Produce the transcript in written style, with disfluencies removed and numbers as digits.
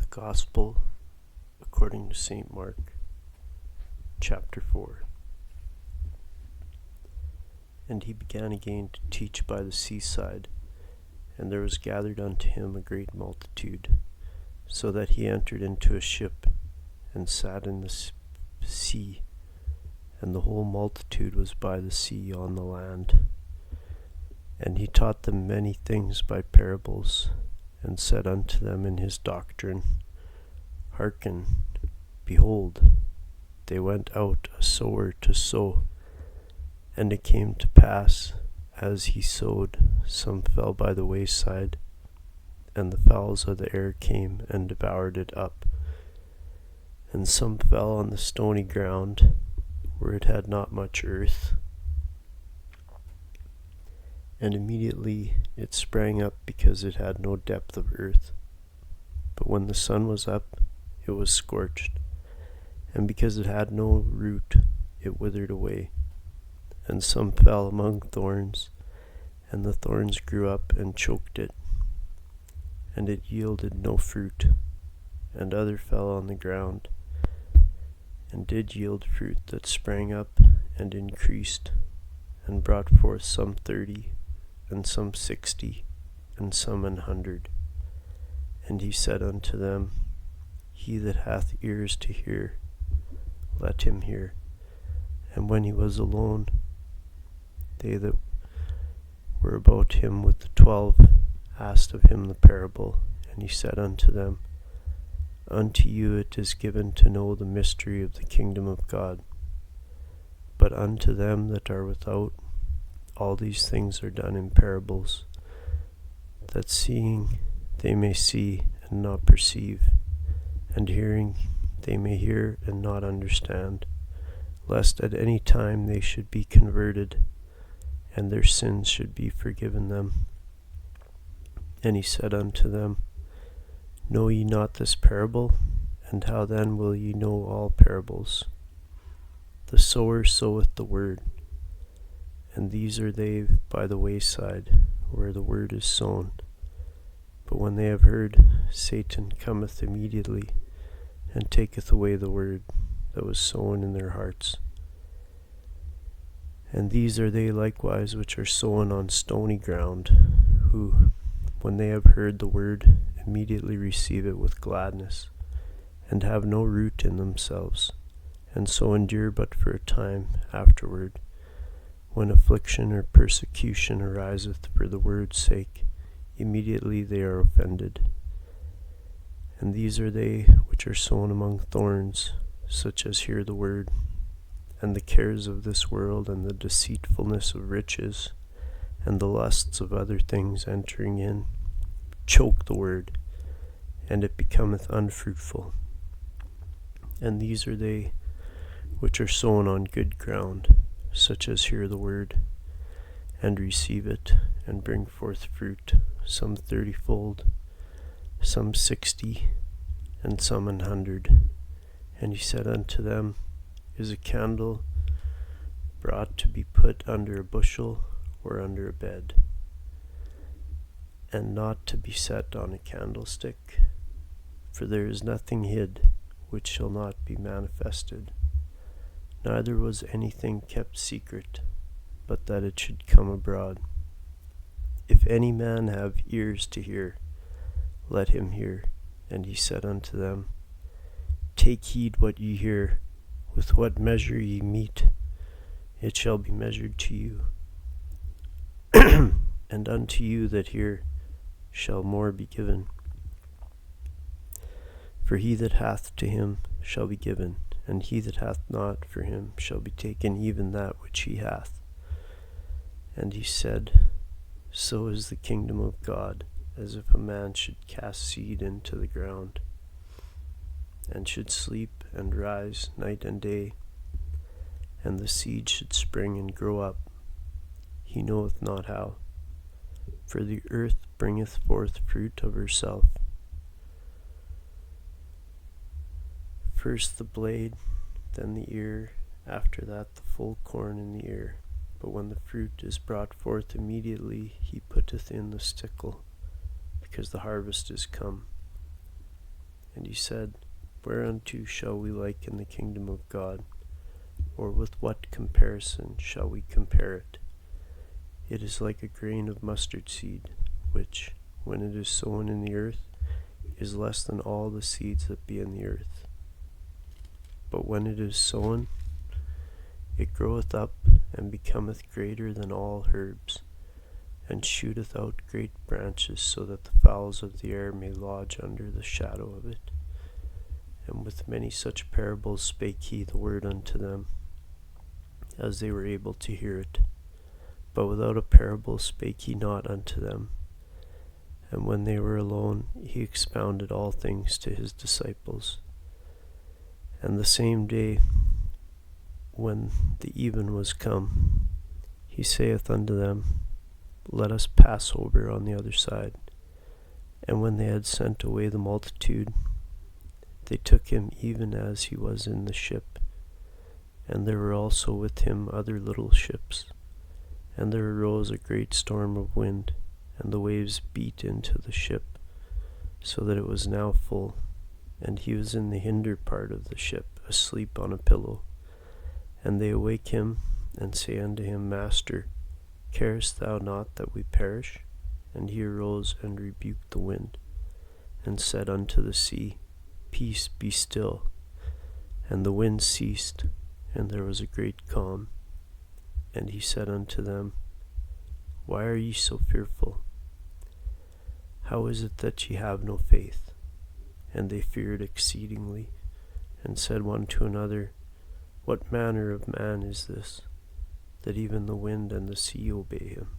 Gospel according to St. Mark, Chapter 4. And he began again to teach by the seaside, and there was gathered unto him a great multitude, so that he entered into a ship, and sat in the sea, and the whole multitude was by the sea on the land. And he taught them many things by parables, and said unto them in his doctrine, Hearken, behold, they went out a sower to sow. And it came to pass, as he sowed, some fell by the wayside, and the fowls of the air came and devoured it up. And some fell on the stony ground, where it had not much earth. And immediately it sprang up, because it had no depth of earth. But when the sun was up, it was scorched, and because it had no root, it withered away. And some fell among thorns, and the thorns grew up and choked it, and it yielded no fruit. And other fell on the ground, and did yield fruit, that sprang up and increased, and brought forth some 30, and some 60, and some 100. And he said unto them, He that hath ears to hear, let him hear. And when he was alone, they that were about him with the 12 asked of him the parable. And he said unto them, Unto you it is given to know the mystery of the kingdom of God. But unto them that are without, all these things are done in parables, that seeing they may see and not perceive, and hearing they may hear and not understand, lest at any time they should be converted, and their sins should be forgiven them. And he said unto them, Know ye not this parable? And how then will ye know all parables? The sower soweth the word. And these are they by the wayside, where the word is sown. But when they have heard, Satan cometh immediately, and taketh away the word that was sown in their hearts. And these are they likewise which are sown on stony ground, who, when they have heard the word, immediately receive it with gladness, and have no root in themselves, and so endure but for a time afterward. When affliction or persecution ariseth for the word's sake, immediately they are offended. And these are they which are sown among thorns, such as hear the word, and the cares of this world, and the deceitfulness of riches, and the lusts of other things entering in, choke the word, and it becometh unfruitful. And these are they which are sown on good ground, such as hear the word, and receive it, and bring forth fruit, some 30-fold, some 60, and some 100. And he said unto them, Is a candle brought to be put under a bushel, or under a bed, and not to be set on a candlestick? For there is nothing hid which shall not be manifested, neither was anything kept secret, but that it should come abroad. If any man have ears to hear, let him hear. And he said unto them, Take heed what ye hear. With what measure ye mete, it shall be measured to you. And unto you that hear shall more be given. For he that hath, to him shall be given, and he that hath not, for him shall be taken even that which he hath. And he said, So is the kingdom of God, as if a man should cast seed into the ground, and should sleep and rise night and day, and the seed should spring and grow up, he knoweth not how. For the earth bringeth forth fruit of herself, first the blade, then the ear, after that the full corn in the ear. But when the fruit is brought forth, immediately he putteth in the sickle, because the harvest is come. And he said, Whereunto shall we liken the kingdom of God? Or with what comparison shall we compare it? It is like a grain of mustard seed, which, when it is sown in the earth, is less than all the seeds that be in the earth. But when it is sown, it groweth up, and becometh greater than all herbs, and shooteth out great branches, so that the fowls of the air may lodge under the shadow of it. And with many such parables spake he the word unto them, as they were able to hear it. But without a parable spake he not unto them. And when they were alone, he expounded all things to his disciples. And the same day, when the even was come, he saith unto them, Let us pass over on the other side. And when they had sent away the multitude, they took him even as he was in the ship. And there were also with him other little ships. And there arose a great storm of wind, and the waves beat into the ship, so that it was now full. And he was in the hinder part of the ship, asleep on a pillow. And they awake him, and say unto him, Master, carest thou not that we perish? And he arose and rebuked the wind, and said unto the sea, Peace, be still. And the wind ceased, and there was a great calm. And he said unto them, Why are ye so fearful? How is it that ye have no faith? And they feared exceedingly, and said one to another, What manner of man is this, that even the wind and the sea obey him?